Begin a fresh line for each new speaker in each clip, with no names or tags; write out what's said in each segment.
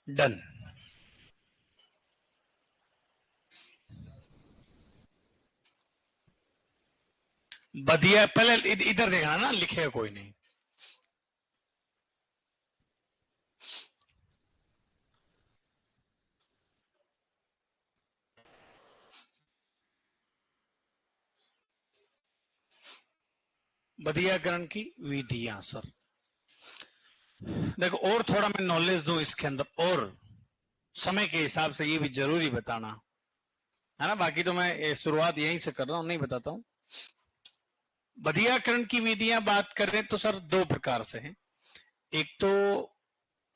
Done. बदिया पहले इधर देखना ना, लिखे कोई नहीं। बदियाकरण की विधियां सर, देखो और थोड़ा मैं नॉलेज दूं इसके अंदर, और समय के हिसाब से ये भी जरूरी बताना है ना, बाकी तो मैं शुरुआत यहीं से कर रहा हूं, नहीं बताता हूं। बदियाकरण की विधियां बात करें तो सर दो प्रकार से हैं। एक तो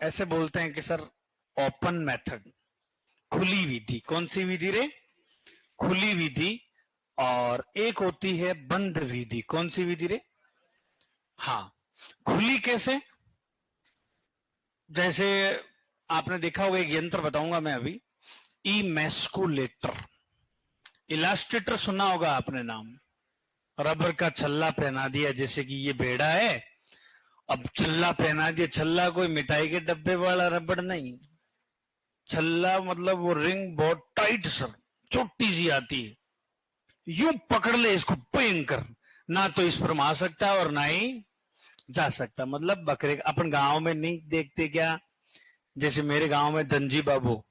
ऐसे बोलते हैं कि सर ओपन मेथड, खुली विधि। कौन सी विधि रे? खुली विधि। और एक होती है बंद विधि। कौन सी विधि रे? हाँ। खुली कैसे? जैसे आपने देखा होगा, एक यंत्र बताऊंगा मैं अभी, इमेस्कुलेटर। इलास्ट्रेटर सुना होगा आपने नाम, रबर का छल्ला पहना दिया, जैसे कि ये बेड़ा है, अब छल्ला पहना दिया। छल्ला कोई मिठाई के डब्बे वाला रबड़ नहीं, छल्ला मतलब वो रिंग बहुत टाइट सर, छोटी सी आती है, यूं पकड़ ले इसको भयंकर, ना तो इस पर आ सकता है और ना ही जा सकता। मतलब बकरे, अपन गांव में नहीं देखते क्या, जैसे मेरे गांव में धनजी बाबू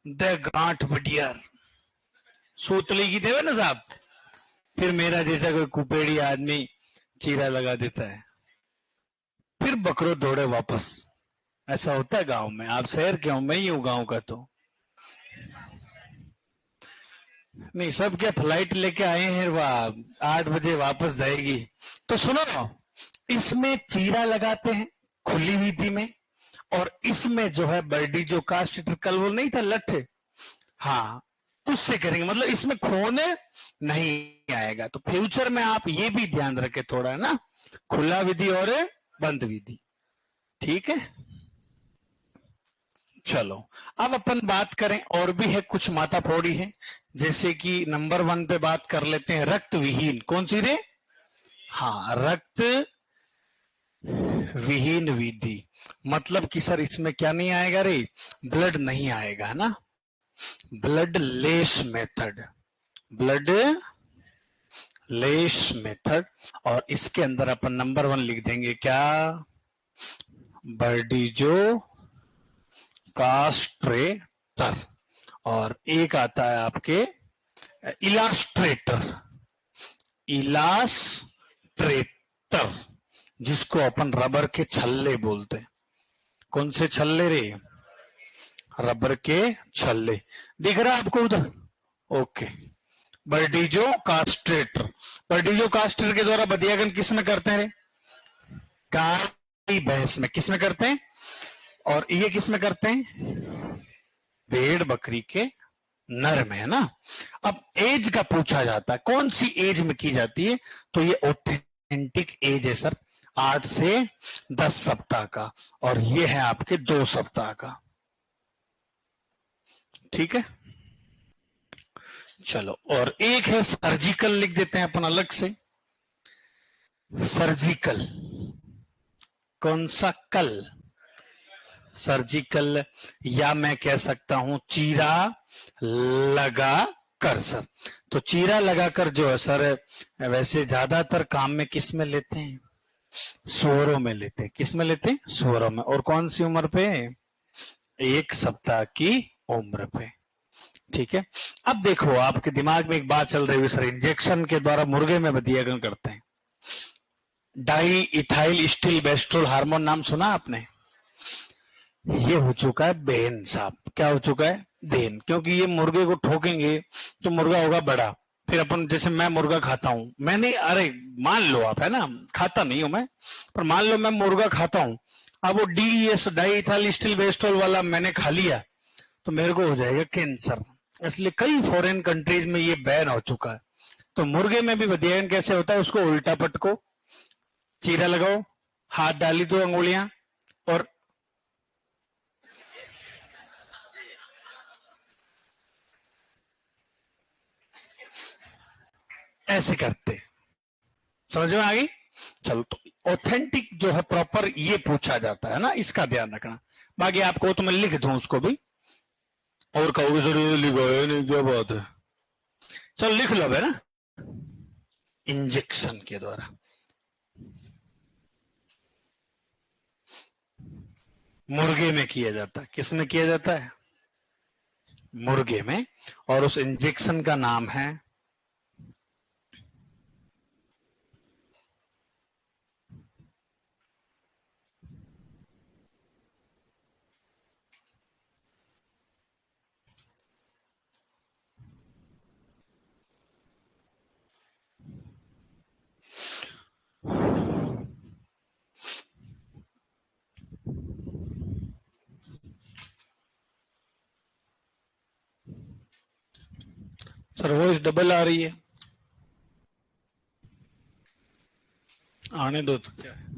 द गांठ बटियार सूतली की देवे ना साहब, फिर मेरा जैसा कोई कुपेड़ी आदमी चीरा लगा देता है, फिर बकरो दौड़े वापस। ऐसा होता है गांव में। आप शहर के हो, मैं ही हूं गांव का, तो नहीं सब क्या फ्लाइट लेके आए हैं, वह 8 बजे वापस जाएगी। तो सुनो, इसमें चीरा लगाते हैं खुली विधि में, और इसमें जो है बर्डी जो कास्ट, कल वो नहीं था लठ, हाँ उससे करेंगे, मतलब इसमें खोने नहीं आएगा। तो फ्यूचर में आप ये भी ध्यान रखें थोड़ा, है ना, खुला विधि और बंद विधि। ठीक है, चलो अब अपन बात करें, और भी है कुछ माता पौड़ी है, जैसे कि नंबर 1 पे बात कर लेते हैं, रक्त विहीन। कौन सी रे? हाँ, रक्त विहीन विधि। मतलब कि सर इसमें क्या नहीं आएगा रे? ब्लड नहीं आएगा, है ना, blood less method, blood less method. और इसके अंदर अपन नंबर 1 लिख देंगे क्या? बर्डीजो कास्ट्रेटर। और एक आता है आपके इलास्ट्रेटर, इलास्ट्रेटर, जिसको अपन रबर के छल्ले बोलते हैं। कौन से छल्ले रे? रबर के छल्ले। दिख रहा है आपको उधर? ओके। बर्डीजो कास्ट्रेटर, बर्डीजो कास्ट्रेटर के द्वारा बदियाकरण किस में करते हैं? गाय भैंस में। किस में करते हैं? और ये किस में करते हैं? भेड़ बकरी के नर में, है ना। अब एज का पूछा जाता है, कौन सी एज में की जाती है? तो ये ऑथेंटिक एज है सर, 8 से 10 सप्ताह का, और ये है आपके 2 सप्ताह का। ठीक है, चलो और एक है सर्जिकल, लिख देते हैं अपन अलग से, सर्जिकल। कौन सा कल? सर्जिकल, या मैं कह सकता हूं चीरा लगा कर सर। तो चीरा लगाकर जो है सर, वैसे ज्यादातर काम में किस में लेते हैं? सुअरों में लेते हैं। किस में लेते हैं? सुअरों में। और कौन सी उम्र पे? 1 सप्ताह की उम्र पे। ठीक है, अब देखो आपके दिमाग में एक बात चल रही है सर, इंजेक्शन के द्वारा मुर्गे में बदियाकरण करते हैं। डाई इथाइल स्टील बेस्ट्रोल हार्मोन नाम सुना आपने? ये हो चुका है बैन साहब। क्या हो चुका है? बैन। क्योंकि ये मुर्गे को ठोकेंगे तो मुर्गा होगा बड़ा। फिर अपन, जैसे मैं मुर्गा खाता हूं, मैंने, अरे मान लो आप, है ना, खाता नहीं हूं मैं, पर मान लो मैं मुर्गा खाता हूं, अब वो डीईएस डाई इथाइल स्टील बेस्ट्रोल वाला मैंने खा लिया, तो मेरे को हो जाएगा कैंसर। इसलिए कई फॉरेन कंट्रीज में ये बैन हो चुका है। तो मुर्गे में भी बदियाकरण कैसे होता है? उसको उल्टा पटको, चीरा लगाओ, हाथ डाली 2 अंगुलियां, और ऐसे करते। समझ में आ गई? चलो, तो ऑथेंटिक जो है प्रॉपर ये पूछा जाता है ना, इसका ध्यान रखना। बाकी आपको तो मैं लिख दूं उसको भी, और कहोगे सर ये लिखा है नहीं, क्या बात है। चल लिख लो है ना। इंजेक्शन के द्वारा मुर्गे में किया जाता है। किस में किया जाता है? मुर्गे में। और उस इंजेक्शन का नाम है सर, वॉइस डबल आ रही है। आने दो तो क्या है।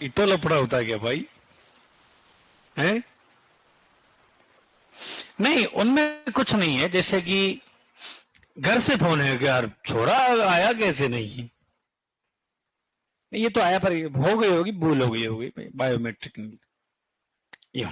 इतना लफड़ा होता है क्या भाई? है? नहीं, उनमें कुछ नहीं है। जैसे कि घर से फोन है कि यार छोरा आया कैसे नहीं है, ये तो आया पर हो गई होगी, भूल हो गई होगी बायोमेट्रिक नहीं। यूं।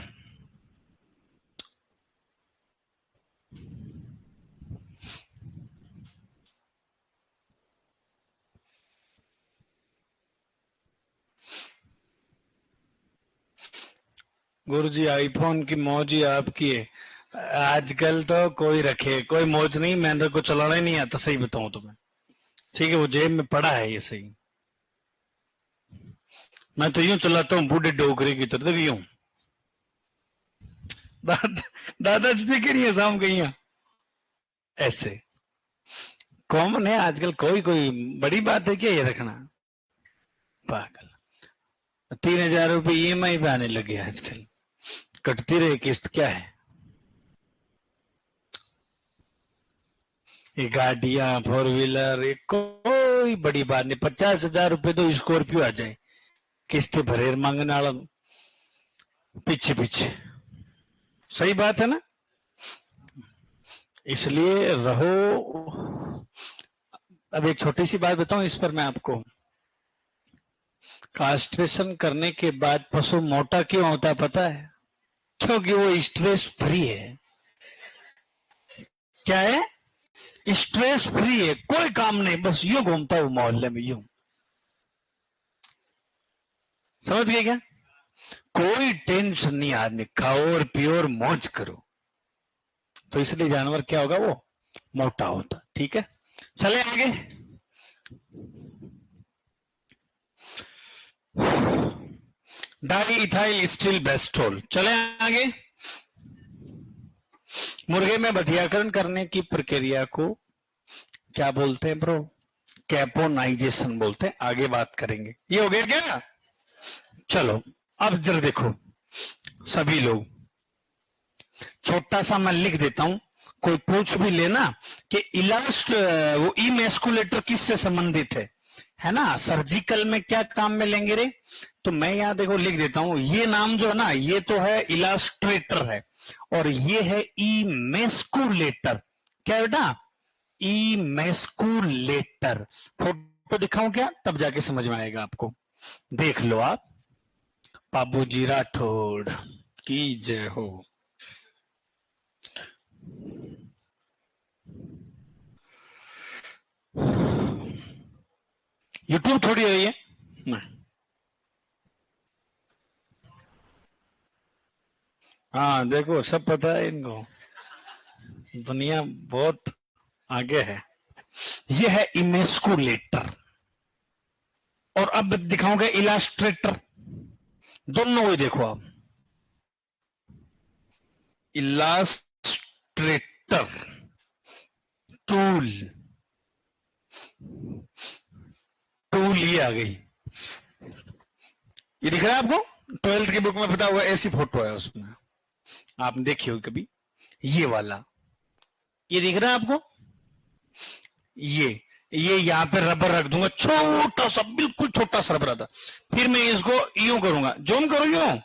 गुरुजी आईफोन की मौज ही आपकी है। आजकल तो कोई रखे कोई मौज नहीं, मैंने को चलाना ही नहीं आता, सही बताऊं तुम्हें। ठीक है, वो जेब में पड़ा है ये सही। मैं तो यूं चलाता हूँ बूढ़े डोगरे की तरह यूं। दादा दादाजी दिख रही है शाम गई ऐसे। कॉमन है आजकल, कोई कोई बड़ी बात है क्या ये रखना? पागल। 3,000 रुपये ईएमआई पे आने लगे आजकल, कटती रहे किस्त, क्या है ये गाड़ियां फोर व्हीलर, ये कोई बड़ी बात नहीं। 50,000 रुपये तो स्कॉर्पियो आ जाए, किस्तें भरे मांगने वाला पीछे पीछे। सही बात है ना? इसलिए रहो। अब एक छोटी सी बात बताऊं इस पर मैं आपको। कास्ट्रेशन करने के बाद पशु मोटा क्यों होता है पता है? क्योंकि वो स्ट्रेस फ्री है। क्या है? स्ट्रेस फ्री है, कोई काम नहीं, बस यूं घूमता हूं मोहल्ले में यूं। समझ गए क्या? कोई टेंशन नहीं, आदमी खाओ और पियो और मौज करो। तो इसलिए जानवर क्या होगा, वो मोटा होता। ठीक है, चले आगे। Diethylstilbestrol. चले आगे। मुर्गे में बधियाकरण करने की प्रक्रिया को क्या बोलते हैं ब्रो? कैपोनाइजेशन बोलते हैं। आगे बात करेंगे। ये हो गया क्या? चलो, अब जरा देखो सभी लोग, छोटा सा मैं लिख देता हूं, कोई पूछ भी लेना कि इलास्ट वो इमेस्कुलेटर किससे संबंधित है ना, सर्जिकल में क्या काम में लेंगे रे? तो मैं यहां देखो लिख देता हूं, ये नाम जो है ना, ये तो है इलास्ट्रेटर है, और ये है इमेस्कुलेटर। क्या है बेटा? इमेस्कुलेटर। फोटो दिखाऊं क्या, तब जाके समझ में आएगा आपको। देख लो आप। बाबूजी राठौड़ की जय हो। यूट्यूब थोड़ी है ये। हाँ देखो, सब पता है इनको, दुनिया बहुत आगे है। ये है इमेस्कुलेटर, और अब दिखाऊंगा इलास्ट्रेटर। दोनों ही देखो आप। इलास्ट्रेटर टूल, टूल ये आ गई, ये दिख रहा है आपको? 12th की बुक में पता हुआ ऐसी फोटो है उसमें, आपने देखी होगी कभी, ये वाला, ये दिख रहा है आपको? ये यहां पे रबर रख दूंगा, छोटा सा, बिल्कुल छोटा सा रबर आता, फिर मैं इसको यूं करूंगा, जूम करो यूं,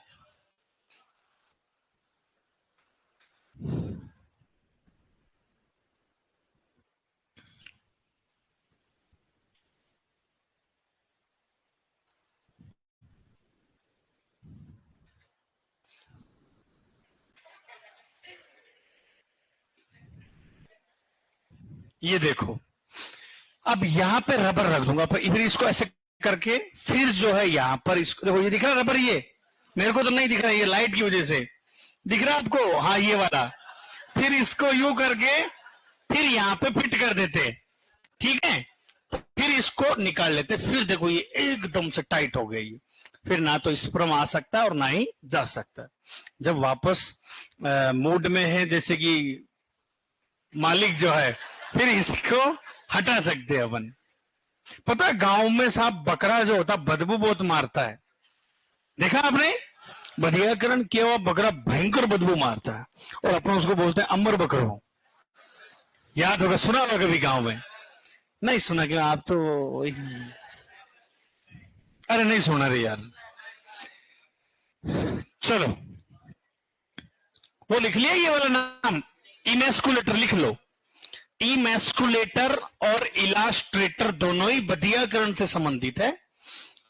ये देखो, अब यहां पे रबर रख दूंगा, फिर इसको ऐसे करके, फिर जो है यहां पर इसको देखो, ये दिख रहा है रबर, ये मेरे को तो नहीं दिख रहा, ये लाइट की वजह से दिख रहा है आपको? हाँ ये वाला, फिर इसको यूं करके फिर यहां पे फिट कर देते, ठीक है, फिर इसको निकाल लेते, फिर देखो ये एकदम से टाइट हो गई, फिर ना तो स्पर्म आ सकता है और ना ही जा सकता है। जब वापस मूड में है, जैसे कि मालिक जो है, फिर इसको हटा सकते हैं अपन। पता है गांव में साहब बकरा जो होता बदबू बहुत मारता है, देखा आपने? बधियाकरण किया हुआ बकरा भयंकर बदबू मारता है, और अपन उसको बोलते हैं अमर बकरो, याद होगा, सुना होगा कभी गांव में? नहीं सुना क्यों? आप तो, अरे नहीं सुना रे यार, चलो वो लिख लिया ये वाला नाम, इमेस्कुलेटर लिख लो। इमेस्कुलेटर और इलास्ट्रेटर दोनों ही बधियाकरण से संबंधित है,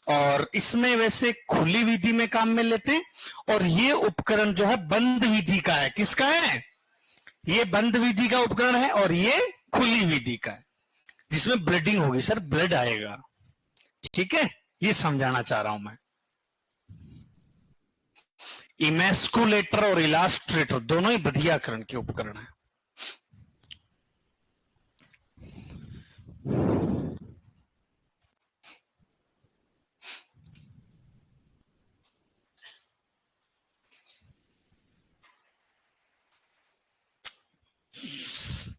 और इसमें वैसे खुली विधि में काम में लेते हैं, और ये उपकरण जो है बंद विधि का है। किसका है? ये बंद विधि का उपकरण है, और ये खुली विधि का है, जिसमें ब्लडिंग होगी, सर ब्लड आएगा, ठीक है, ये समझाना चाह रहा हूं मैं। इमेस्कुलेटर और इलास्ट्रेटर दोनों ही बधियाकरण के उपकरण है।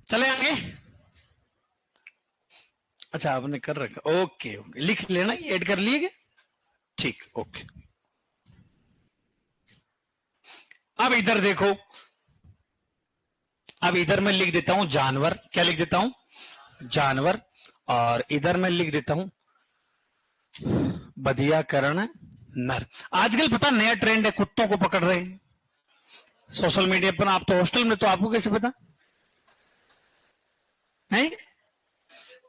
चले आगे। अच्छा आपने कर रखा, ओके ओके, लिख लेना, ऐड कर लिए, ठीक, ओके। अब इधर देखो, अब इधर मैं लिख देता हूं जानवर, क्या लिख देता हूं? जानवर, और इधर मैं लिख देता हूं बधियाकरण नर। आजकल पता नया ट्रेंड है, कुत्तों को पकड़ रहे हैं सोशल मीडिया पर। आप तो हॉस्टल में, तो आपको कैसे पता है?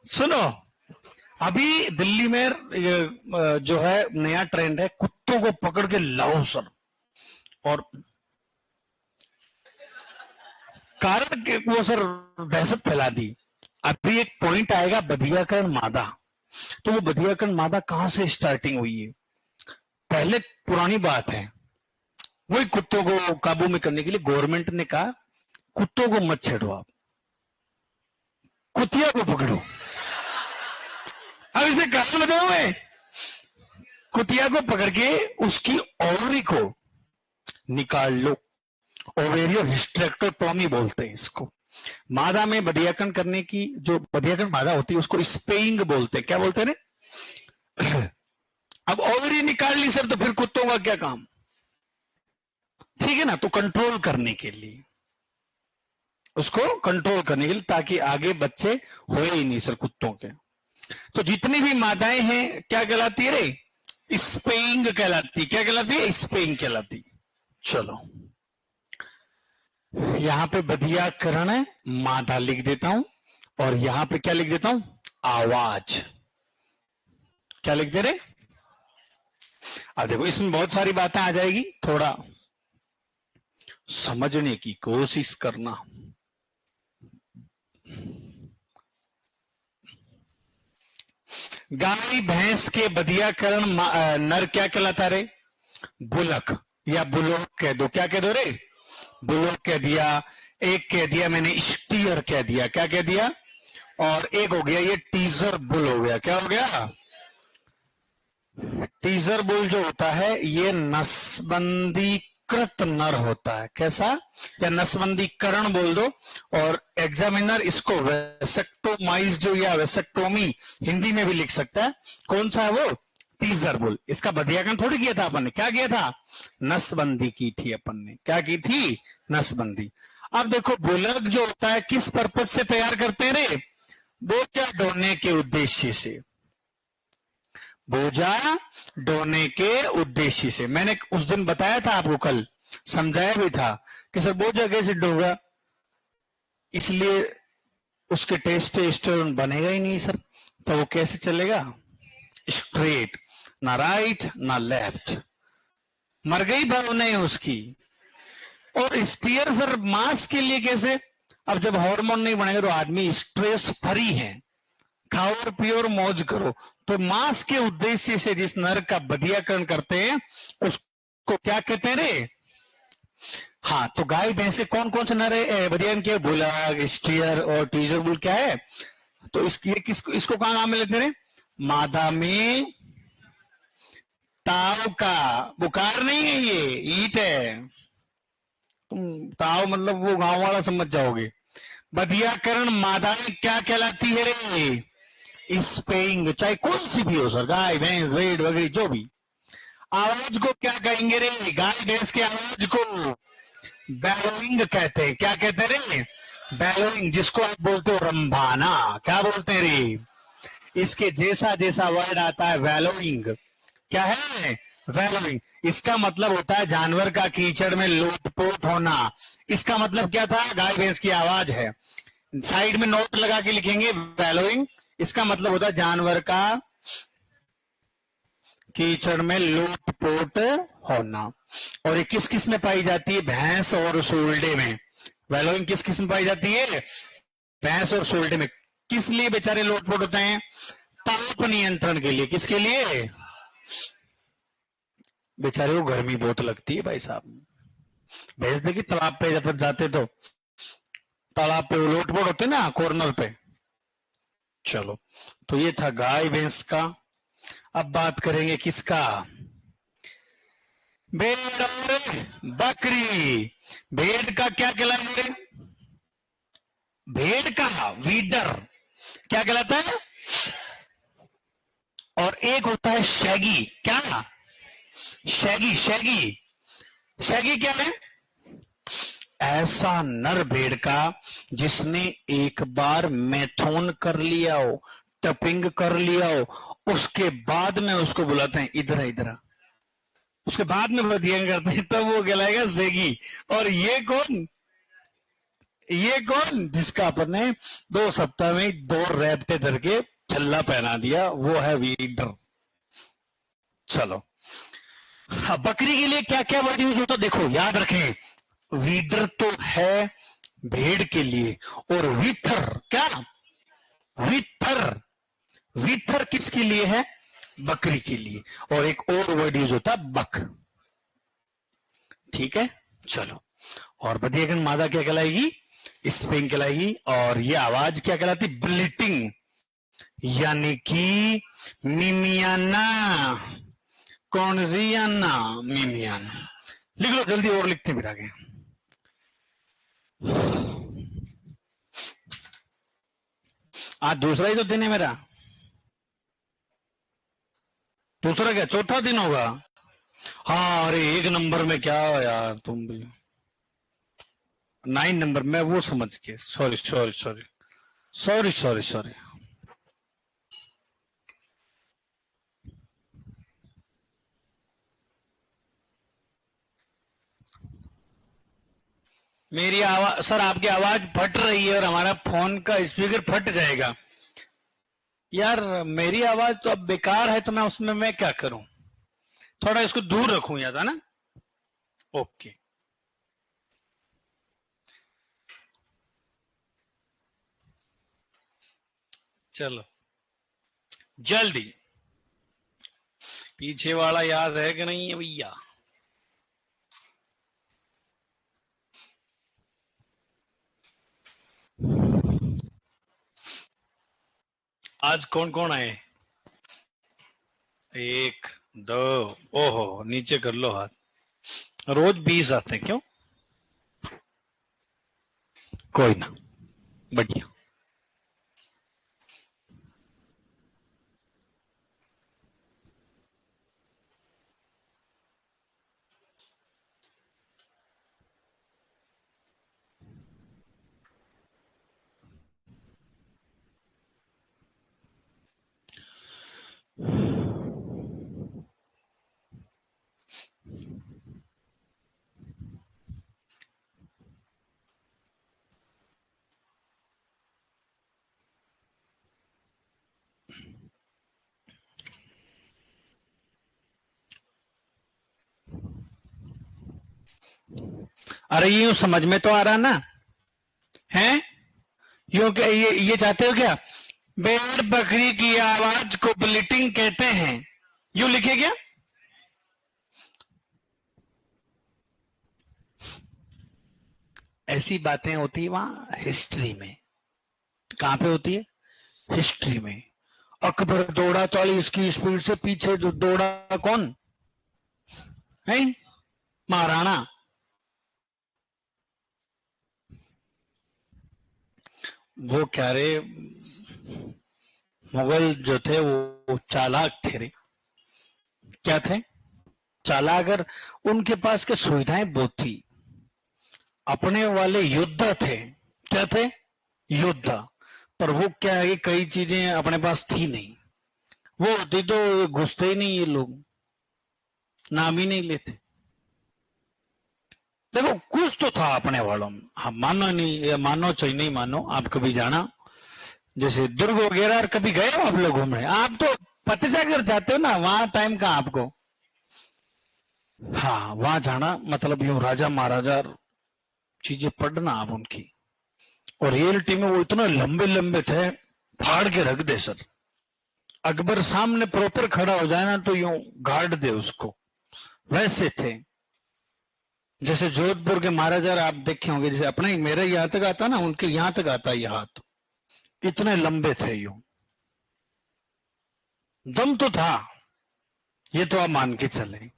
सुनो, अभी दिल्ली में जो है नया ट्रेंड है, कुत्तों को पकड़ के लाओ सर, और कारण के वो सर दहशत फैला दी। अभी एक पॉइंट आएगा बधियाकरण मादा, तो वो बधियाकरण मादा कहां से स्टार्टिंग हुई है? पहले पुरानी बात है, वही कुत्तों को काबू में करने के लिए गवर्नमेंट ने कहा कुत्तों को मत छेड़ो, आप कुतिया को पकड़ो। अब इसे कहा बताओ मैं, कुतिया को पकड़ के उसकी ओवरी को निकाल लो, ओवेरियो हिस्टेरेक्टोटॉमी बोलते हैं इसको। मादा में बधियाकरण करने की, जो बधियाकरण मादा होती है उसको स्पेइंग बोलते हैं, क्या बोलते हैं? अब ओवरी निकाल ली सर, तो फिर कुत्तों का क्या काम? ठीक है ना, तो कंट्रोल करने के लिए, उसको कंट्रोल करने के लिए, ताकि आगे बच्चे हो ही नहीं सर कुत्तों के। तो जितनी भी मादाएं हैं क्या कहलाती है रे? स्पेइंग कहलाती। क्या कहलाती है? स्पेइंग कहलाती। चलो यहां पे बधियाकरण है मादा लिख देता हूं, और यहां पे क्या लिख देता हूं? आवाज। क्या लिख दे रहे? अब देखो इसमें बहुत सारी बातें आ जाएगी, थोड़ा समझने की कोशिश करना। गाय भैंस के बधियाकरण नर क्या कहलाता रे? बुलक, या बुलोक कह दो, क्या कह दो रे? बुलोक कह दिया। एक कह दिया मैंने स्टीयर कह दिया, क्या कह दिया? और एक हो गया ये टीजर बुल हो गया, क्या हो गया? टीजर बुल जो होता है ये नसबंदी यकृत नर होता है। कैसा? या नसबंदी करण बोल दो, और एग्जामिनर इसको वेसेक्टोमाइज या वेसेक्टोमी हिंदी में भी लिख सकता है। कौन सा है वो? Teaser bull. इसका बधियाकरण थोड़ी किया था अपन ने, क्या किया था? नसबंदी की थी अपन ने। क्या की थी? नसबंदी। अब देखो बुलक जो होता है किस पर्पज से तैयार करते हैं रे? बोझा ढोने के उद्देश्य से। बोझा ढोने के उद्देश्य से। मैंने उस दिन बताया था आपको, कल समझाया भी था कि सर बोझा कैसे ढोगा, इसलिए उसके टेस्टोस्टेरोन बनेगा ही नहीं सर, तो वो कैसे चलेगा? स्ट्रेट, ना राइट ना लेफ्ट, मर गई भावनाएं उसकी। और स्टीयर सर मास के लिए कैसे? अब जब हार्मोन नहीं बनेगा तो आदमी स्ट्रेस फ्री है, खाओ और पियो और मौज करो। तो मांस के उद्देश्य से जिस नर का बधियाकरण करते हैं उसको क्या कहते हैं रे? हाँ, तो गाय भैंसे कौन कौन से नर है बधियाकरण किया? बुलक, स्टीयर और टीजर बुल क्या है? तो इसको कहां काम में लेते हैं? मादा में ताव का। बुखार नहीं है, ये ईट है। तुम ताव मतलब वो गांव वाला समझ जाओगे। बधियाकरण मादा में क्या कहलाती है रे? स्पेइंग। चाहे कोई सी भी हो सर, गाय भैंस भेड़ बकरी जो भी। आवाज को क्या कहेंगे रे? गाय भैंस की आवाज को बैलोइंग कहते हैं। क्या कहते हैं रे? बैलोइंग। जिसको आप बोलते हो रंभाना। क्या बोलते हैं रे? इसके जैसा जैसा वर्ड आता है वैलोइंग। क्या है? वैलोइंग। इसका मतलब होता है जानवर का कीचड़ में लोटपोट होना। इसका मतलब क्या था? गाय भैंस की आवाज है। साइड में नोट लगा के लिखेंगे वैलोइंग। इसका मतलब होता है जानवर का कीचड़ में लोटपोट होना। और ये किस किस में पाई जाती है? भैंस और सोल्डे में। वैलोइंग किस किस में पाई जाती है? भैंस और सोल्डे में। किस लिए बेचारे लोटपोट होते हैं? ताप नियंत्रण के लिए। किसके लिए? बेचारे को गर्मी बहुत लगती है भाई साहब। भैंस देखी तालाब पे जब जाते तो तालाब पे लोटपोट होते ना कॉर्नर पे। चलो, तो ये था गाय भैंस का। अब बात करेंगे किसका? भेड़ और बकरी। भेड़ का क्या कहलाएंगे? भेड़ का वीडर क्या कहलाता है? और एक होता है शैगी। क्या? शैगी। शैगी, शैगी क्या है? ऐसा नर भेड़ का जिसने एक बार मैथुन कर लिया हो, टपिंग कर लिया हो, उसके बाद में उसको बुलाते हैं इधर इधर, उसके बाद में बधियन करते हैं, तब वो कहलाएगा सेगी। और ये कौन जिसका अपन ने 2 सप्ताह में 2 रैपटे धर के छल्ला पहना दिया, वो है वीडर। चलो, अब बकरी के लिए क्या क्या वर्ड यूज होता देखो, याद रखें। वीडर तो है भेड़ के लिए, और विथर क्या? विथर। विथर किसके लिए है? बकरी के लिए। और एक और वर्ड यूज होता है बक। ठीक है, चलो। और बधियाकरण मादा क्या कहलाएगी? स्पेइंग कहलाएगी। और ये आवाज क्या कहलाती? ब्लिटिंग, यानी कि मिमियाना। कौन सी याना? मिमियाना। लिख लो जल्दी, और लिखते फिर आगे। आज दूसरा ही तो दिन है मेरा। दूसरा क्या, चौथा दिन होगा? हाँ, अरे 1 नंबर में क्या यार तुम भी। 9 नंबर में वो समझ के, sorry sorry sorry sorry sorry sorry. मेरी आवाज सर, आपकी आवाज फट रही है और हमारा फोन का स्पीकर फट जाएगा। यार मेरी आवाज तो अब बेकार है, तो मैं उसमें मैं क्या करूं? थोड़ा इसको दूर रखूं याद है ना? ओके, चलो जल्दी। पीछे वाला याद है कि नहीं है भैया? आज कौन कौन आए? 1 2, ओहो नीचे कर लो हाथ। रोज 20 आते हैं, क्यों? कोई ना, बढ़िया। अरे यूं समझ में तो आ रहा ना है? यूं क्या ये चाहते हो क्या? भेड़ बकरी की आवाज को ब्लिटिंग कहते हैं, यूं लिखे क्या? ऐसी बातें होती है वहां हिस्ट्री में। कहां पे होती है? हिस्ट्री में। अकबर दौड़ा 40 की स्पीड से, पीछे जो दौड़ा कौन है? महाराणा। वो क्या रे, मुगल जो थे वो चालाक थे रे। क्या थे? चालाक। अगर उनके पास के सुविधाएं बहुत थी, अपने वाले योद्धा थे। क्या थे? योद्धा। पर वो क्या है कि कई चीजें अपने पास थी नहीं। वो होती तो घुसते ही नहीं ये लोग, नाम ही नहीं लेते। देखो कुछ तो था अपने वालों में, हम मानो नहीं, या मानो चाहे नहीं मानो, आप कभी जाना जैसे दुर्ग वगैरह, कभी गए हो आप लोग घूमने? आप तो फतेहसागर जाते हो ना, वहां टाइम कहाँ आपको? हाँ, वहां जाना मतलब यूं राजा महाराजा चीजें पढ़ना आप उनकी। और रियलिटी में वो इतने लंबे लंबे थे, फाड़ के रख दे सर। अकबर सामने प्रॉपर खड़ा हो जाए ना तो यूं गाड़ दे उसको, वैसे थे। जैसे जोधपुर के महाराजा आप देखे होंगे, जैसे अपने मेरे यहाँ तक आता ना, उनके यहां तक आता ये हाथ, इतने लंबे थे यूं। दम तो था, ये तो आप मान के चले।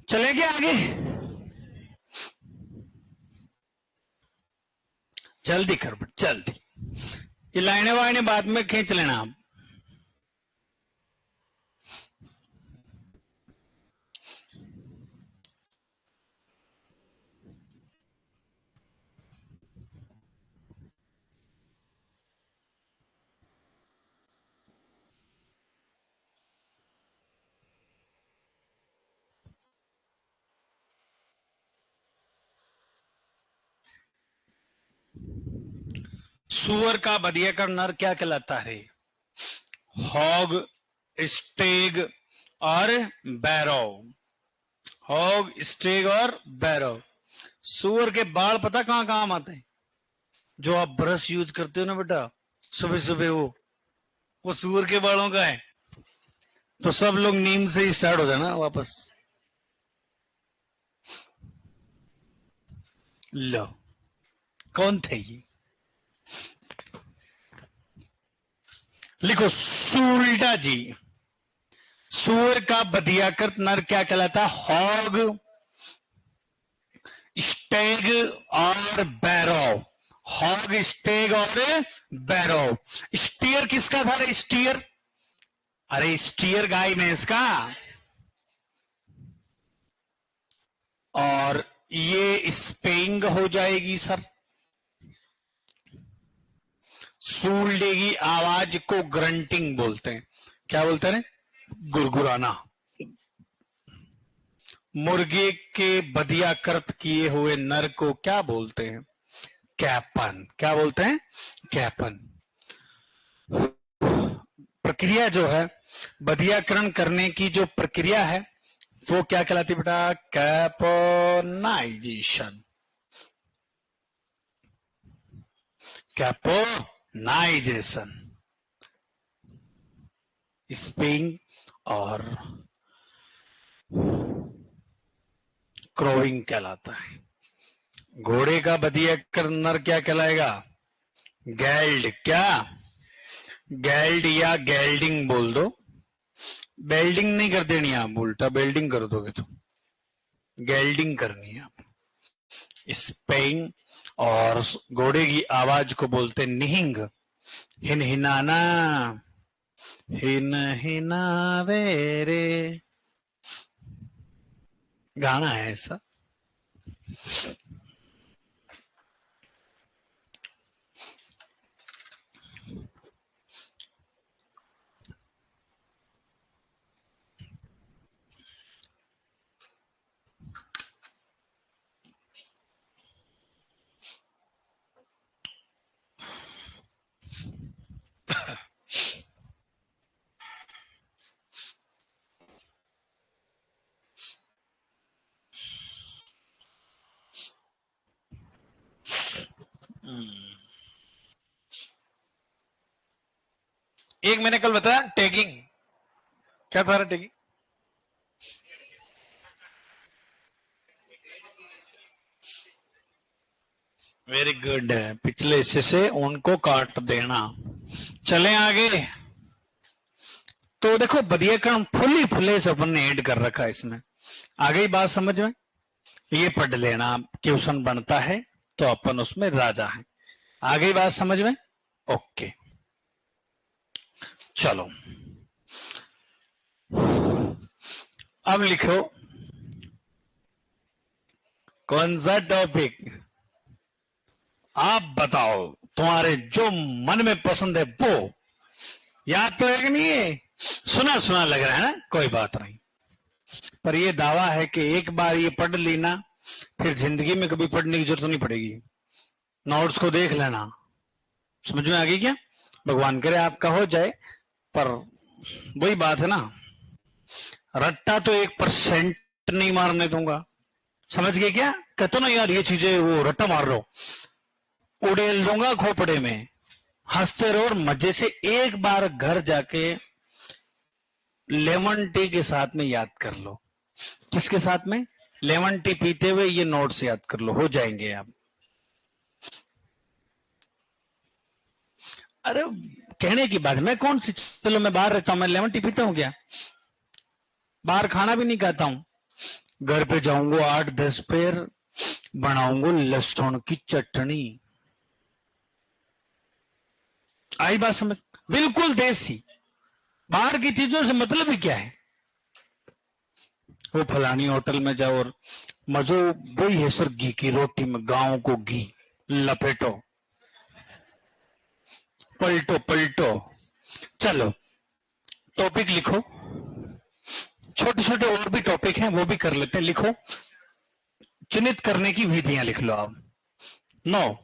चलेंगे आगे, जल्दी कर जल्दी। ये लाइने वाइने बाद में खींच लेना आप। सुअर का बधिया का नर क्या कहलाता है? हॉग, स्टेग और बैरो। हॉग, स्टेग और बैरो। सुअर के बाल पता कहां काम आते हैं? जो आप ब्रश यूज करते हो ना बेटा सुबह सुबह, वो सुअर के बालों का है। तो सब लोग नींद से ही स्टार्ट हो जाना वापस। लो, कौन थे ये? लिखो सूल्डा जी। सुअर का बधियाकृत नर क्या कहलाता है? हॉग, स्टेग और बैरो। हॉग, स्टेग और बैरो। स्टीयर किसका था? स्टीयर, अरे स्टीयर गाय भैंस का। और ये स्पेइंग हो जाएगी सर। सूल्डे की आवाज को ग्रंटिंग बोलते हैं। क्या बोलते हैं? गुरगुराना। मुर्गे के बधियाकृत किए हुए नर को क्या बोलते हैं? कैपन। क्या बोलते हैं? कैपन। प्रक्रिया जो है, बधियाकरण करने की जो प्रक्रिया है, वो क्या कहलाती बेटा? कैपोनाइजेशन। कैपोनाइजेशन। स्पेइंग और क्रोविंग कहलाता है। घोड़े का बधियाकरण नर क्या कहलाएगा? गैल्ड। क्या? गैल्ड या गैल्डिंग बोल दो। बेल्डिंग नहीं कर देनी आप, उल्टा बेल्डिंग कर दोगे तो। गेल्डिंग करनी है आप, स्पेइंग। और घोड़े की आवाज को बोलते निहिंग, हिन हिनाना, हिन हिनावे रे, गाना है ऐसा। एक मैंने कल बताया टैगिंग, क्या था टैगिंग? वेरी गुड, पिछले हिस्से से उनको काट देना। चलें आगे। तो देखो बदियाकरण फुली फुले से अपन ने ऐड कर रखा है इसमें। आ गई बात समझ में? ये पढ़ लेना, क्वेश्चन बनता है तो अपन उसमें राजा है। आ गई बात समझ में? ओके चलो अब लिखो कौन सा टॉपिक, आप बताओ, तुम्हारे जो मन में पसंद है वो। याद तो है कि नहीं है? सुना सुना लग रहा है ना, कोई बात नहीं, पर ये दावा है कि एक बार ये पढ़ लेना फिर जिंदगी में कभी पढ़ने की जरूरत नहीं पड़ेगी। नोट्स को देख लेना। समझ में आ गई क्या? भगवान करे आपका हो जाए, पर वही बात है ना, रट्टा तो 1% नहीं मारने दूंगा। समझ गए क्या? कहते ना यार ये चीजें वो रट्टा मार लो, उड़ेल दूंगा खोपड़े में। हंसते रहो और मजे से एक बार घर जाके लेमन टी के साथ में याद कर लो। किसके साथ में? लेमन टी पीते हुए ये नोट्स याद कर लो, हो जाएंगे आप। अरे कहने की बात, मैं कौन सी, चलो मैं बाहर रहता हूं, मैं लेमन टी पीता हूं क्या? बाहर खाना भी नहीं खाता हूं। घर पे जाऊंगा 8-10 पेर, बनाऊंगा लहसुन की चटनी। आई बात समझ? बिल्कुल देसी। बाहर की चीजों से मतलब ही क्या है? वो फलानी होटल में जाओ और मजो वही है सर, घी की रोटी में गांव को घी लपेटो, पलटो पलटो। चलो टॉपिक लिखो, छोटे छोटे और भी टॉपिक हैं वो भी कर लेते हैं। लिखो चिन्हित करने की विधियां लिख लो आप। 9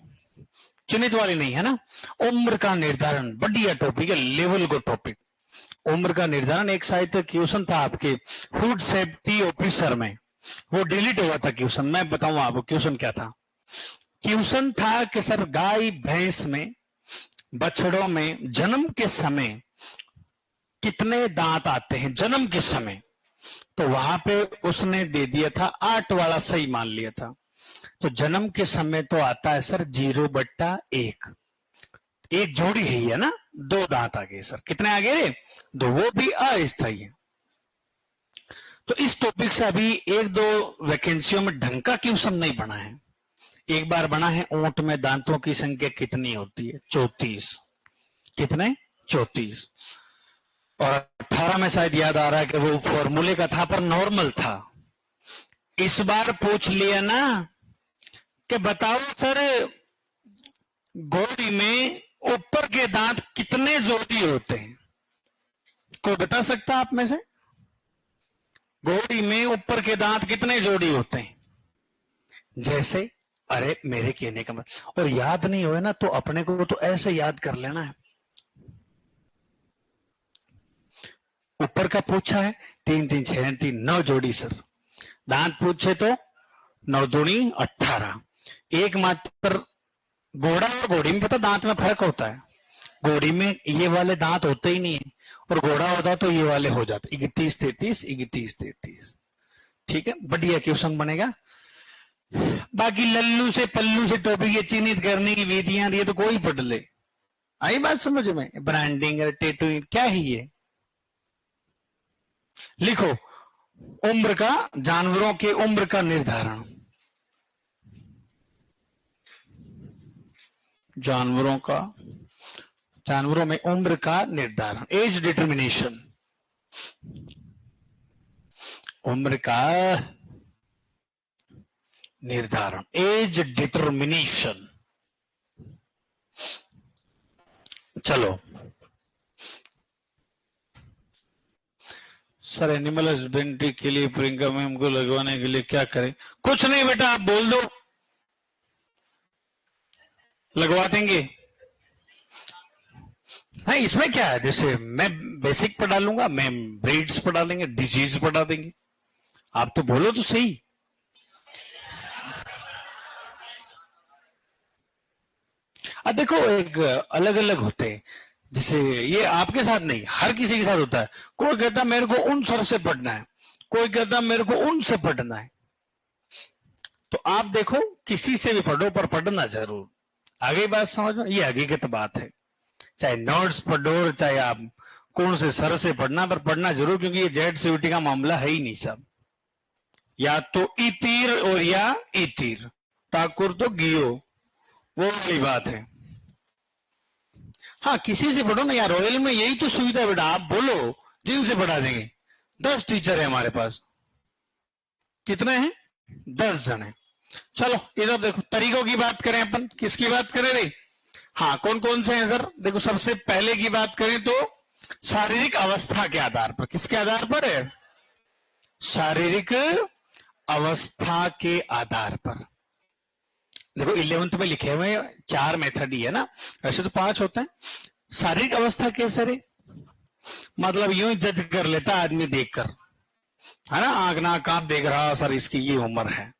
चिन्हित वाली नहीं है ना। उम्र का निर्धारण, बढ़िया टॉपिक है, लेवल को टॉपिक। उम्र का निर्धारण एक साहित्य क्वेश्चन था आपके फूड सेफ्टी ऑफिसर में, वो डिलीट हुआ था क्वेश्चन। मैं बताऊं आपको क्वेश्चन क्या था। क्वेश्चन था कि सर गाय भैंस में, बछड़ों में जन्म के समय कितने दांत आते हैं जन्म के समय? तो वहां पे उसने दे दिया था 8 वाला, सही मान लिया था। तो जन्म के समय तो आता है सर 0/1, एक जोड़ी है ना, 2 दांत आ गए सर। कितने आ गए? 2, वो भी अस्थायी है। तो इस टॉपिक से अभी 1-2 वैकेंसियों में ढंग का क्वेश्चन नहीं बना है। एक बार बना है, ऊंट में दांतों की संख्या कितनी होती है? 34। कितने? 34। और 18 में शायद याद आ रहा है कि वो फॉर्मूले का था पर नॉर्मल था। इस बार पूछ लिया ना कि बताओ सर घोड़ी में ऊपर के दांत कितने जोड़ी होते हैं? कोई बता सकता आप में से? घोड़ी में ऊपर के दांत कितने जोड़ी होते हैं? जैसे, अरे मेरे कहने का मतलब, और याद नहीं हुए ना तो अपने को तो ऐसे याद कर लेना है। ऊपर का पूछा है 3 3 6 3 9 जोड़ी सर। दांत पूछे तो 9 दूनी 18। एक मात्र घोड़ा और घोड़ी में पता दांत में फर्क होता है। घोड़ी में ये वाले दांत होते ही नहीं है, और घोड़ा होता तो ये वाले हो जाते, 31 33 31 33। ठीक है, बढ़िया क्वेश्चन बनेगा। बाकी लल्लू से पल्लू से टॉपिक ये चिन्हित करने की विधियां ये तो कोई पढ़ ले। आई बात समझ में? ब्रांडिंग टैटूइंग क्या है ये? लिखो उम्र का, जानवरों के उम्र का निर्धारण, जानवरों में उम्र का निर्धारण, एज डिटर्मिनेशन, उम्र का निर्धारण, एज डिटर्मिनेशन। चलो सर, एनिमल हस्बेंड्री के लिए प्रियंका मैम को लगवाने के लिए क्या करें? कुछ नहीं बेटा, आप बोल दो, लगवा देंगे। हाँ, इसमें क्या है, जैसे मैं बेसिक पढ़ा लूंगा, मैं ब्रीड्स पढ़ा देंगे, डिजीज पढ़ा देंगे, आप तो बोलो तो सही। देखो, एक अलग अलग होते हैं, जैसे ये आपके साथ नहीं, हर किसी के साथ होता है। कोई कहता मेरे को उन सर से पढ़ना है, कोई कहता मेरे को उन से पढ़ना है। तो आप देखो, किसी से भी पढ़ो, पर पढ़ना जरूर। आगे बात समझ में, ये हकीकत बात है। चाहे नोट्स पढ़ो, चाहे आप कौन से सर से पढ़ना, पर पढ़ना जरूर, क्योंकि ये जेड सीयूटी का मामला है ही नहीं साहब। या तो इतीर और या इतीर, ठाकुर तो गियो, वो वाली बात है। हाँ, किसी से पढ़ो ना यार, रॉयल में यही तो सुविधा है बेटा, आप बोलो, जिनसे पढ़ा देंगे। 10 टीचर है हमारे पास। कितने हैं? 10 जन है। चलो इधर देखो, तरीकों की बात करें अपन, किसकी बात करें भाई? हाँ, कौन कौन से हैं सर? देखो, सबसे पहले की बात करें तो शारीरिक अवस्था के आधार पर। किसके आधार पर है? शारीरिक अवस्था के आधार पर। देखो 11th में लिखे हुए 4 मेथड ही है ना, वैसे तो 5 होते हैं। शारीरिक अवस्था कैसे रे? मतलब यूं ही जज कर लेता आदमी देखकर, है ना, आंख नाक कांप देख रहा सर इसकी ये उम्र है,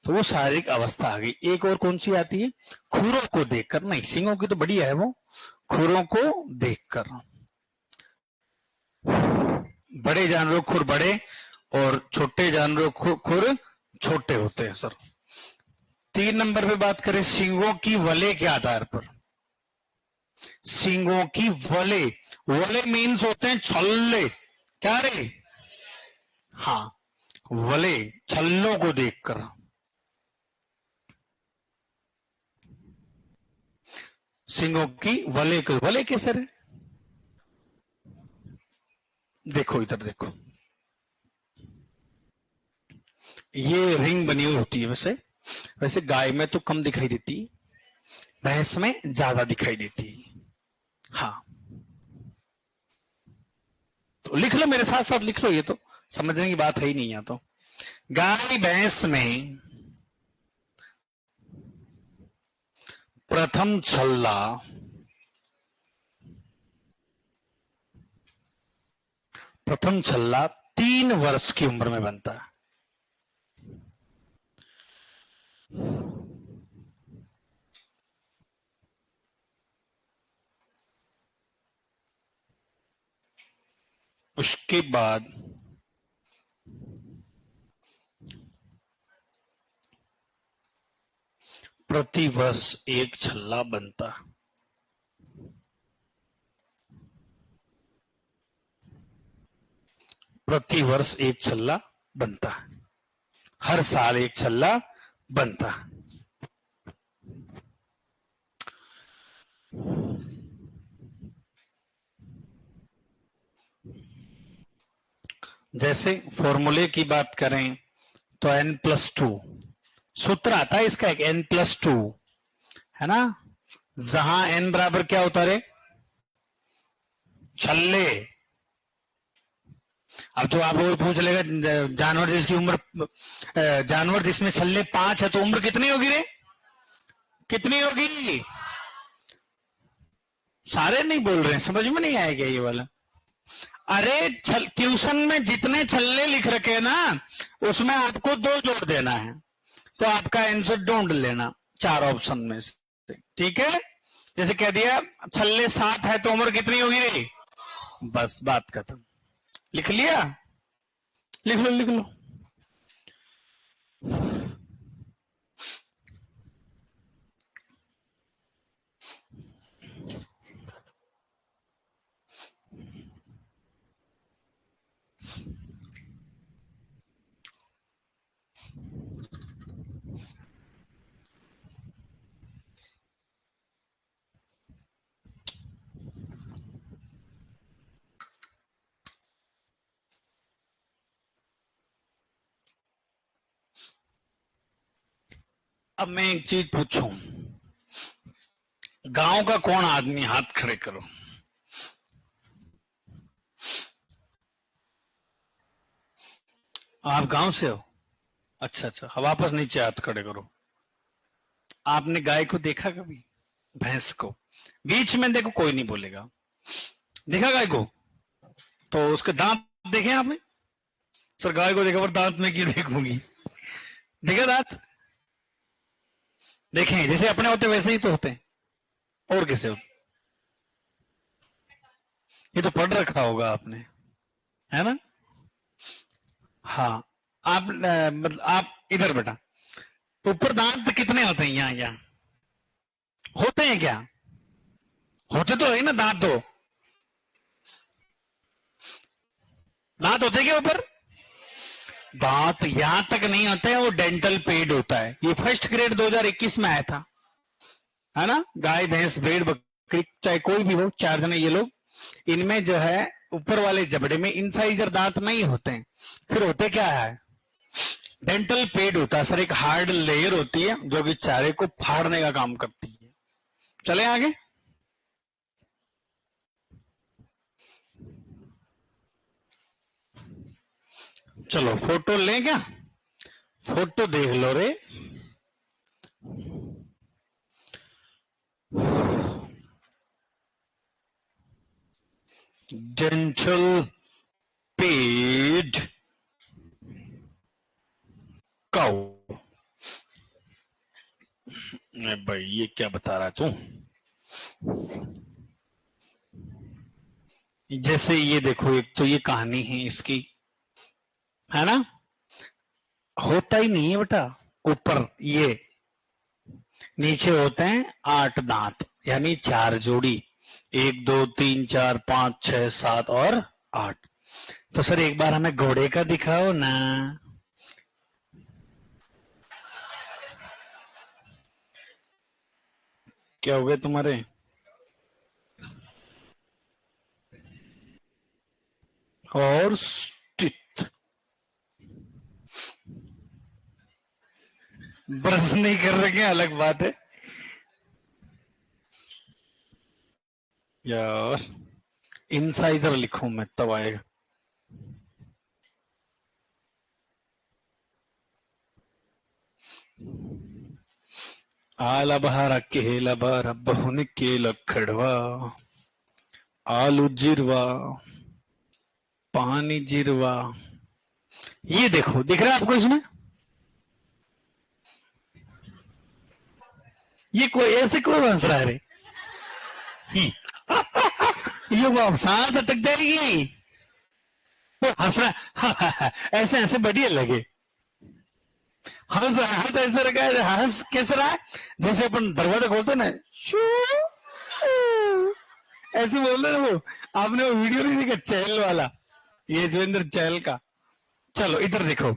तो वो शारीरिक अवस्था आ गई। एक और कौन सी आती है? खुरों को देखकर, नहीं सींगों की तो बढ़िया है वो, खुरों को देखकर। बड़े जानवरों खुर बड़े और छोटे जानवरों खुर छोटे होते हैं सर। 3 नंबर पे बात करें, सींगों की वलय के आधार पर। सींगों की वलय, वलय मीन्स होते हैं छल्ले, क्या रे? हाँ, वलय, छल्लों को देखकर। सींगों की वलय, वलय कैसे रे? देखो इधर देखो, ये रिंग बनी हुई होती है। वैसे वैसे गाय में तो कम दिखाई देती, भैंस में ज्यादा दिखाई देती। हाँ, तो लिख लो, मेरे साथ साथ लिख लो, ये तो समझने की बात है ही नहीं। यहाँ तो गाय भैंस में प्रथम छल्ला, प्रथम छल्ला 3 वर्ष की उम्र में बनता है। उसके बाद प्रति वर्ष 1 छल्ला बनता है। प्रति वर्ष 1 छल्ला बनता है, हर साल 1 छल्ला बनता है। जैसे फॉर्मूले की बात करें तो n+2 सूत्र आता है इसका, एक n+2 है ना, जहां n बराबर क्या होता है? छल्ले। अब तो आप वो पूछ लेगा, जानवर जिसकी उम्र, जानवर जिसमें छल्ले 5 है, तो उम्र कितनी होगी रे? कितनी होगी? सारे नहीं बोल रहे हैं, समझ में नहीं आएगा ये वाला। अरे ट्यूशन में जितने छल्ले लिख रखे हैं ना, उसमें आपको 2 जोड़ देना है, तो आपका आंसर ढूंढ लेना 4 ऑप्शन में से, ठीक है? जैसे कह दिया छल्ले 7 है तो उम्र कितनी होगी रे? बस बात खत्म। लिख लिया? लिख लो लिख लो। अब मैं एक चीज पूछूं, गांव का कौन आदमी, हाथ खड़े करो। आप गांव से हो? अच्छा अच्छा, वापस नीचे हाथ खड़े करो। आपने गाय को देखा कभी? भैंस को? बीच में देखो, कोई नहीं बोलेगा। देखा गाय को? तो उसके दांत देखे आपने? सर गाय को देखा पर दांत में क्यों देखूंगी? देखा दांत? देखें, जैसे अपने होते वैसे ही तो होते हैं, और कैसे होते? ये तो पढ़ रखा होगा आपने, है ना? हाँ। आप मतलब आप इधर बेटा, ऊपर दांत कितने होते हैं? यहाँ यहाँ होते हैं क्या? होते तो है ना दांत, दो दांत होते क्या ऊपर? दांत यहां तक नहीं होते हैं, वो डेंटल पेड होता है। ये फर्स्ट ग्रेड 2021 में आया था, है ना? गाय भैंस भेड़ बकरी चाहे कोई भी हो, 4 जने ये लोग, इनमें जो है ऊपर वाले जबड़े में इंसाइजर दांत नहीं होते हैं। फिर होते क्या है? डेंटल पेड होता है सर, एक हार्ड लेयर होती है जो कि चारे को फाड़ने का काम करती है। चले आगे। चलो फोटो लें क्या? फोटो देख लो रे। Dental paid cow. भाई ये क्या बता रहा है तू? जैसे ये देखो, एक तो ये कहानी है इसकी, है ना? होता ही नहीं है बेटा। ऊपर ये, नीचे होते हैं 8 दांत, यानी 4 जोड़ी, 1 2 3 4 5 6 7 और 8। तो सर एक बार हमें घोड़े का दिखाओ ना। क्या हो गया तुम्हारे? और ब्रश नहीं कर रहे क्या, अलग बात है यार। इंसाइजर लिखूं मैं तब आएगा। आला बहारा केला बारा बहुन के लखड़वा, आलू जिरवा पानी जिरवा। ये देखो, दिख रहा है आपको इसमें? ये कोई ऐसे क्यों हंस रहा है रे? ये वो सांस अटक जाएगी। तो हंस रहा ऐसे ऐसे बढ़िया लगे। हंस हंस ऐसे रखा है, हंस कैसे रहा है? जैसे अपन दरवाजा खोलते ना, ऐसे बोल रहे वो। आपने वो वीडियो नहीं देखा चहल वाला, ये जोगिंदर चहल का? चलो इधर देखो,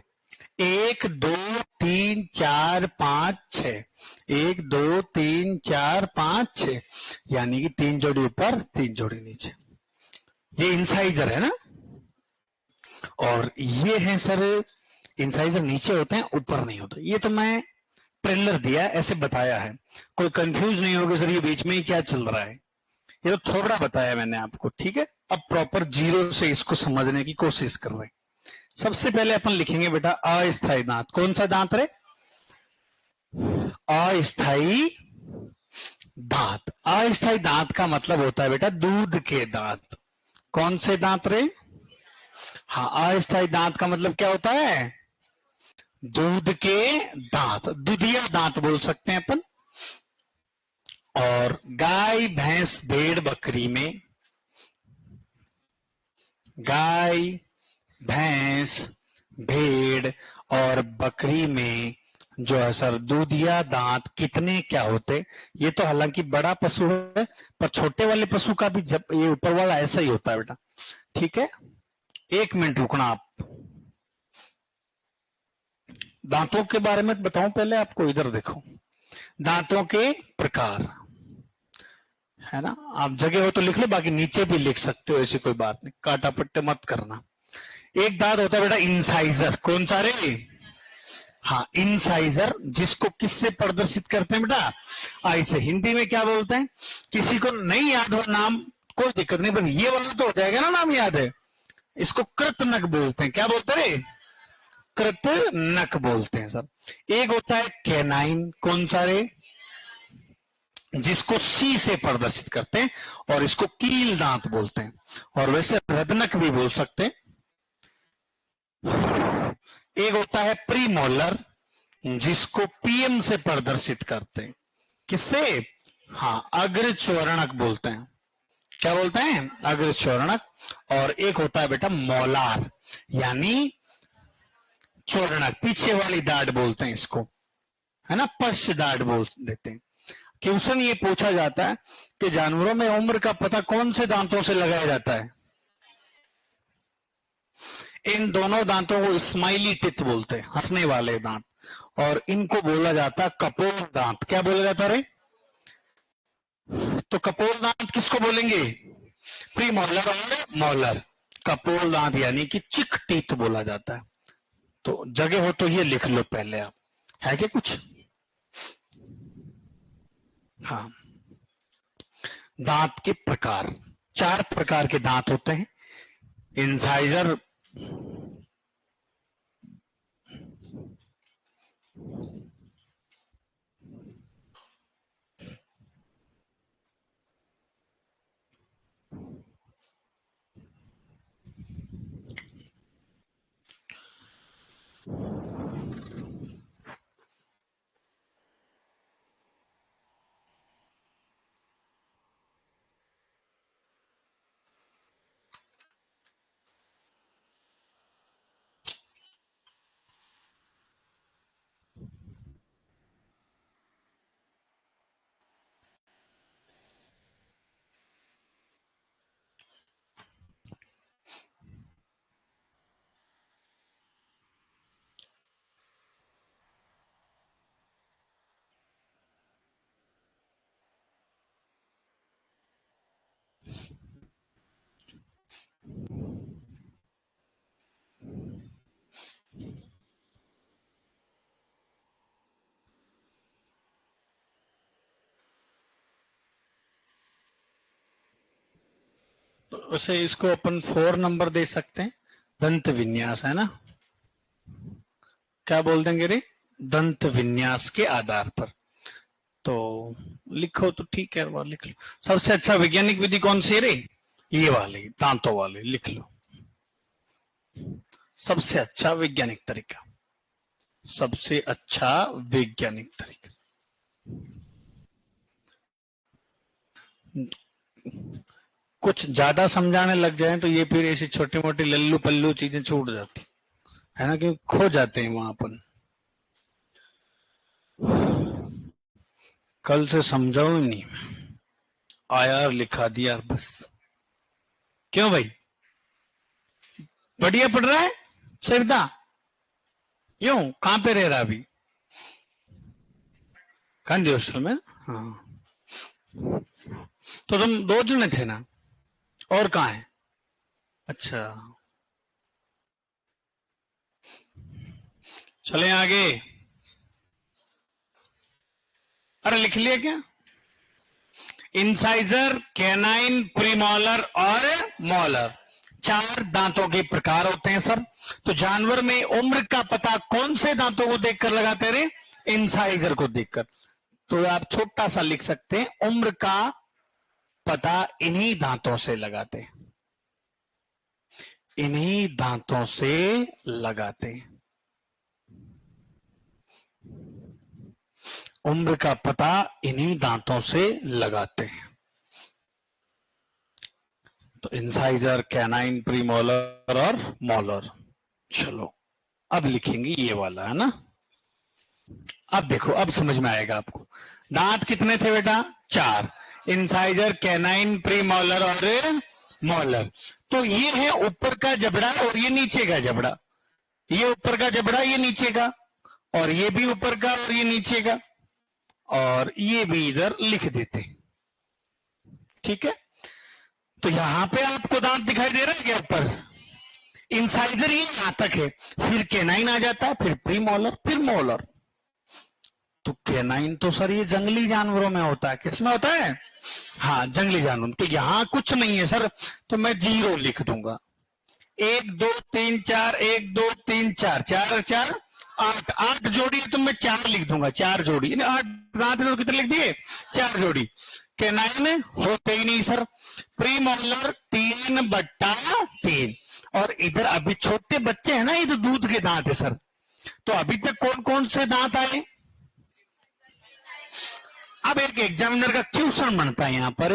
1 2 3 4 5 6, 1 2 3 4 5 6, यानी कि 3 जोड़ी ऊपर 3 जोड़ी नीचे। ये इंसाइजर है ना? और ये है सर, इंसाइजर नीचे होते हैं, ऊपर नहीं होते। ये तो मैं ट्रेलर दिया, ऐसे बताया है, कोई कंफ्यूज नहीं होगा सर ये बीच में ही क्या चल रहा है। ये तो थोड़ा बताया मैंने आपको, ठीक है? अब प्रॉपर जीरो से इसको समझने की कोशिश कर रहे हैं। सबसे पहले अपन लिखेंगे बेटा अस्थाई दांत। कौन सा दांत रे? अस्थाई दांत। अस्थाई दांत का मतलब होता है बेटा दूध के दांत। कौन से दांत रे? हाँ, अस्थाई दांत का मतलब क्या होता है? दूध के दांत, दुधिया दांत बोल सकते हैं अपन। और गाय भैंस भेड़ बकरी में, गाय भैंस भेड़ और बकरी में जो है सर दूधिया दांत कितने क्या होते? ये तो हालांकि बड़ा पशु है, पर छोटे वाले पशु का भी जब ये ऊपर वाला ऐसा ही होता है बेटा, ठीक है? 1 मिनट रुकना आप। दांतों के बारे में बताऊं पहले आपको, इधर देखो, दांतों के प्रकार, है ना? आप जगह हो तो लिख लो, बाकी नीचे भी लिख सकते हो, ऐसी कोई बात नहीं, काटा पट्टे मत करना। एक दांत होता है बेटा इंसाइजर। कौन सा रे? हाँ, इंसाइजर, जिसको किससे प्रदर्शित करते हैं बेटा? आई से। हिंदी में क्या बोलते हैं? किसी को नहीं याद हो नाम, कोई दिक्कत नहीं, पर ये वाला तो हो जाएगा ना, नाम याद है। इसको कृतनक बोलते हैं। क्या बोलते हैं? कृतनक बोलते हैं सब। एक होता है कैनाइन, कौन सा रे? जिसको सी से प्रदर्शित करते हैं, और इसको कील दांत बोलते हैं, और वैसे रदनक भी बोल सकते हैं। एक होता है प्रीमोलर, जिसको पीएम से प्रदर्शित करते हैं। किससे? हाँ, अग्रच्वरणक बोलते हैं। क्या बोलते हैं? अग्रच्वरणक। और एक होता है बेटा मोलार, यानी चौरणक, पीछे वाली दाढ़ बोलते हैं इसको, है ना, पश्च दाढ़ बोल देते हैं। क्वेश्चन ये पूछा जाता है कि जानवरों में उम्र का पता कौन से दांतों से लगाया जाता है? इन दोनों दांतों को स्माइली टिथ बोलते हैं, हंसने वाले दांत, और इनको बोला जाता है कपोल दांत। क्या बोला जाता है रे? तो कपोल दांत किसको बोलेंगे? प्रीमोलर और मोलर। कपोल दांत यानी कि चिक टीथ बोला जाता है। तो जगह हो तो ये लिख लो पहले आप, है क्या कुछ? हाँ, दांत के प्रकार, 4 प्रकार के दांत होते हैं। इंसाइजर, तो उसे, इसको अपन 4 नंबर दे सकते हैं। दंत विन्यास, है ना? क्या बोल देंगे रे? दंत विन्यास के आधार पर। तो लिखो तो ठीक है, वो लिख लो। सबसे अच्छा वैज्ञानिक विधि कौन सी है रे? ये वाली, दांतों वाली, लिख लो। सबसे अच्छा वैज्ञानिक तरीका, सबसे अच्छा वैज्ञानिक तरीका। कुछ ज्यादा समझाने लग जाए तो ये फिर ऐसी छोटी मोटी लल्लू पल्लू चीजें छूट जाती है ना, क्योंकि खो जाते हैं वहां अपन। कल से समझाऊ ही नहीं, आया और लिखा दिया बस। क्यों भाई, बढ़िया पढ़ रहा है सविता? क्यों, कहां पे रह रहा अभी? गांधी हॉस्टल में? हाँ, तो तुम 2 जने थे ना, और कहाँ है? अच्छा, चले आगे। अरे लिख लिया क्या? इंसाइजर, कैनाइन, प्रीमोलर और मोलर, 4 दांतों के प्रकार होते हैं सर। तो जानवर में उम्र का पता कौन से दांतों को देखकर लगाते रहे? इंसाइजर को देखकर। तो आप छोटा सा लिख सकते हैं, उम्र का पता इन्हीं दांतों से लगाते, इन्हीं दांतों से लगाते। उम्र का पता इन्हीं दांतों से लगाते हैं। तो इंसाइजर, कैनाइन, प्रीमोलर और मोलर। चलो अब लिखेंगे ये वाला, है ना? अब देखो, अब समझ में आएगा आपको। दांत कितने थे बेटा? 4। इंसाइजर, कैनाइन, प्रीमोलर और मोलर। तो ये है ऊपर का जबड़ा और ये नीचे का जबड़ा। ये ऊपर का जबड़ा, ये नीचे का, और ये भी ऊपर का और ये नीचे का, और ये भी इधर लिख देते। ठीक है, तो यहां पे आपको दांत दिखाई दे रहा है क्या ऊपर? इंसाइजर ये यहां तक है, फिर केनाइन आ जाता है, फिर प्रीमोलर, फिर मोलर। तो केनाइन तो सर ये जंगली जानवरों में होता है, किसमें होता है? हाँ, जंगली जानवर। तो यहां कुछ नहीं है सर, तो मैं 0 लिख दूंगा। 1 2 3 4, 1 2 3 4, 4 4 8, 8 जोड़ी है तो मैं 4 लिख दूंगा, 4 जोड़ी। 8 दांत तो कितने लिख दिए? 4 जोड़ी। केनाइन होते ही नहीं सर। प्रीमोलर 3/3। और इधर अभी छोटे बच्चे हैं ना, ये तो दूध के दांत है सर। तो अभी तक कौन कौन से दांत आए? अब एक एग्जामिनर का क्वेश्चन बनता है यहां पर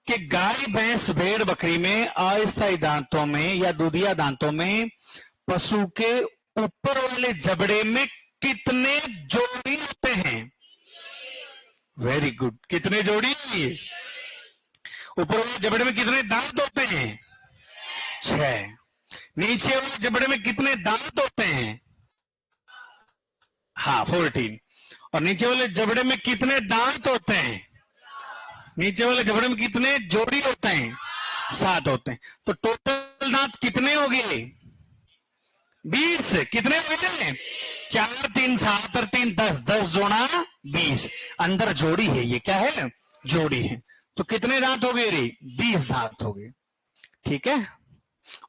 कि गाय, भैंस, भेड़, बकरी में अस्थायी दांतों में या दूधिया दांतों में पशु के ऊपर वाले जबड़े में कितने जोड़ी होते हैं? Very good. कितने जोड़ी? ऊपर वाले जबड़े में कितने दांत होते हैं? 6। नीचे वाले जबड़े में कितने दांत होते हैं? हाँ, 14। और नीचे वाले जबड़े में कितने दांत होते हैं? नीचे वाले जबड़े में कितने जोड़ी होते हैं? 7 होते हैं। तो टोटल दांत कितने हो गए? 20। कितने हो गए? 4 3 7 और 3 10, 10 जोड़ा 20। अंदर जोड़ी है, ये क्या है? जोड़ी है। तो कितने दांत हो गए रे? 20 दांत हो गए। ठीक है।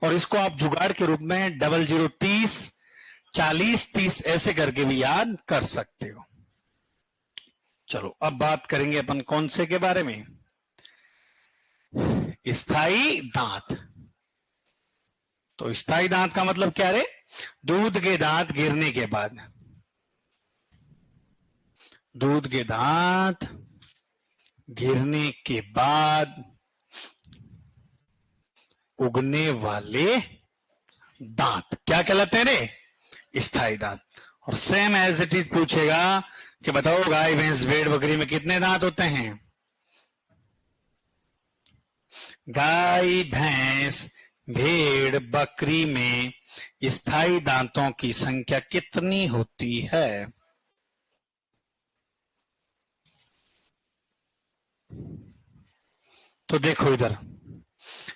और इसको आप जुगाड़ के रूप में 00 30, 40 30 ऐसे करके भी याद कर सकते हो। चलो अब बात करेंगे अपन कौन से के बारे में? स्थायी दांत। तो स्थायी दांत का मतलब क्या रे? दूध के दांत गिरने के बाद, दूध के दांत गिरने के बाद उगने वाले दांत क्या कहलाते हैं रे? स्थायी दांत। और सेम एज इट इज पूछेगा कि बताओ गाय, भैंस, भेड़, बकरी में कितने दांत होते हैं? गाय, भैंस, भेड़, बकरी में स्थायी दांतों की संख्या कितनी होती है? तो देखो इधर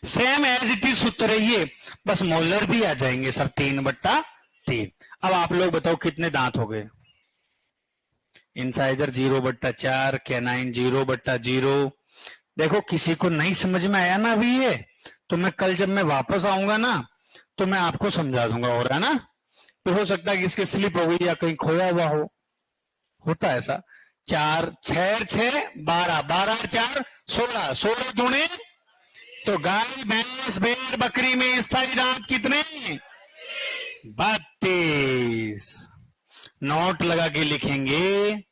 सेम एज इट इज सूत्र है ये, बस मोलर भी आ जाएंगे सर 3/3। अब आप लोग बताओ कितने दांत हो गए? Incisor 0/4, canine 0/0। देखो किसी को नहीं समझ में आया ना अभी ये, तो मैं कल जब मैं वापस आऊंगा ना तो मैं आपको समझा दूंगा, हो रहा है ना? तो हो सकता है कि इसकी स्लिप हो गई या कहीं खोया हुआ हो, होता है ऐसा। 4 6 6 12, 12 4 16, 16 दूने। तो गाय, भैंस, भेड़, बकरी में स्थायी दांत कितने? 32। नोट लगा के लिखेंगे,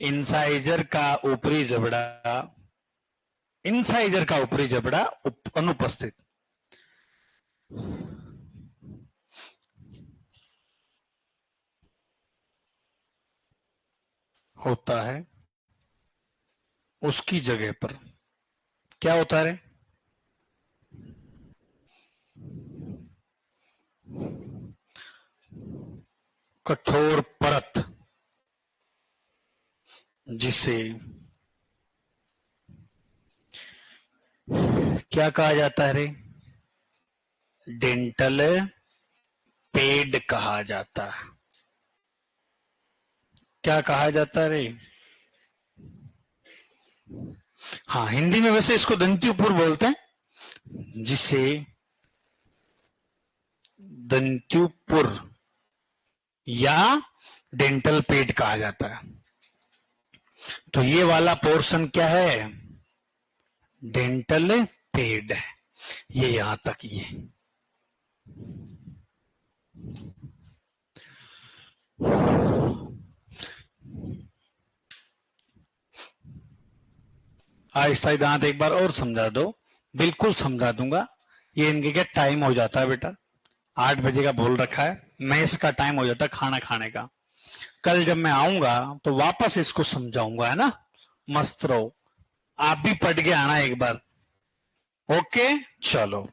इंसाइजर का ऊपरी जबड़ा, इंसाइजर का ऊपरी जबड़ा अनुपस्थित। होता है उसकी जगह पर क्या होता है? कठोर परत, जिसे क्या कहा जाता है रे? डेंटल पेड कहा जाता है। क्या कहा जाता है रे? हाँ, हिंदी में वैसे इसको दंत्युपुर बोलते हैं, जिसे दंत्युपुर या डेंटल पेड कहा जाता है। तो ये वाला पोर्शन क्या है? डेंटल पेड है, ये यहां तक ये। अस्थायी दांत एक बार और समझा दो। बिल्कुल समझा दूंगा। ये इनके क्या टाइम हो जाता है बेटा? 8 बजे का बोल रखा है, मैस का टाइम हो जाता है खाना खाने का। कल जब मैं आऊंगा तो वापस इसको समझाऊंगा, है ना? मस्त रहो। आप भी पढ़ के आना एक बार। ओके चलो।